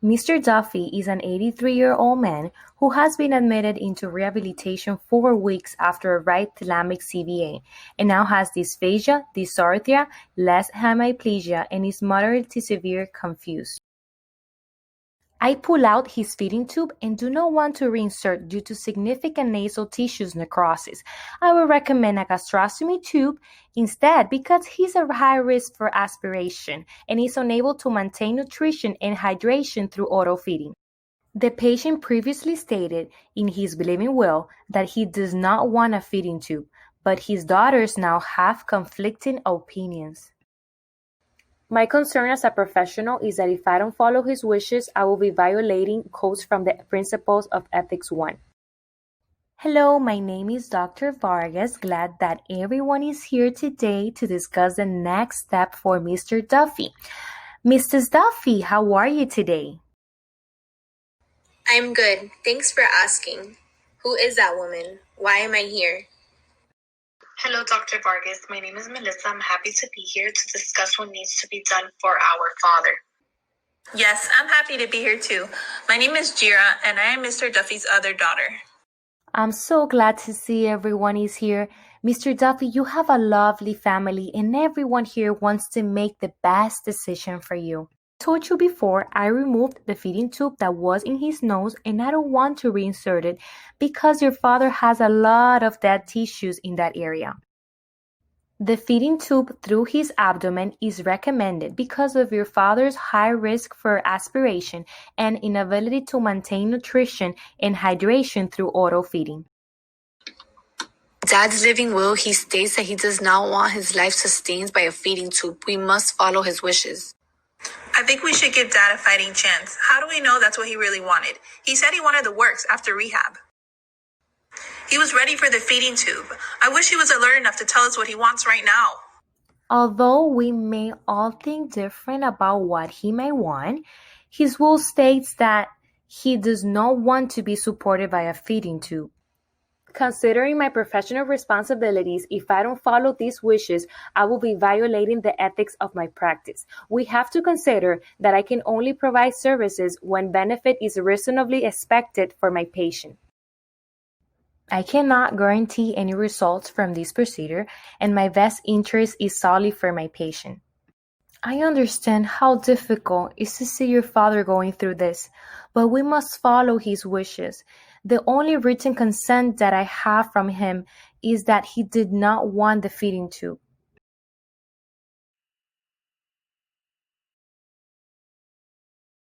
Mr. Duffy is an 83-year-old man who has been admitted into rehabilitation 4 weeks after a right thalamic CVA and now has dysphagia, dysarthria, less hemiplegia, and is moderate to severe confused. I pull out his feeding tube and do not want to reinsert due to significant nasal tissues necrosis. I would recommend a gastrostomy tube instead because he's at high risk for aspiration and is unable to maintain nutrition and hydration through auto feeding. The patient previously stated in his believing will that he does not want a feeding tube, but his daughters now have conflicting opinions. My concern as a professional is that if I don't follow his wishes, I will be violating codes from the Principles of Ethics 1. Hello, my name is Dr. Vargas. Glad that everyone is here today to discuss the next step for Mr. Duffy. Mrs. Duffy, how are you today? I'm good. Thanks for asking. Who is that woman? Why am I here? Hello, Dr. Vargas. My name is Melissa. I'm happy to be here to discuss what needs to be done for our father. Yes, I'm happy to be here too. My name is Jira, and I am Mr. Duffy's other daughter. I'm so glad to see everyone is here. Mr. Duffy, you have a lovely family, and everyone here wants to make the best decision for you. I told you before, I removed the feeding tube that was in his nose, and I don't want to reinsert it because your father has a lot of dead tissues in that area. The feeding tube through his abdomen is recommended because of your father's high risk for aspiration and inability to maintain nutrition and hydration through auto feeding. Dad's living will, he states that he does not want his life sustained by a feeding tube. We must follow his wishes. I think we should give Dad a fighting chance. How do we know that's what he really wanted? He said he wanted the works after rehab. He was ready for the feeding tube. I wish he was alert enough to tell us what he wants right now. Although we may all think different about what he may want, his will states that he does not want to be supported by a feeding tube. Considering my professional responsibilities, if I don't follow these wishes, I will be violating the ethics of my practice. We have to consider that I can only provide services when benefit is reasonably expected for my patient. I cannot guarantee any results from this procedure, and my best interest is solely for my patient. I understand how difficult it is to see your father going through this, but we must follow his wishes. The only written consent that I have from him is that he did not want the feeding tube.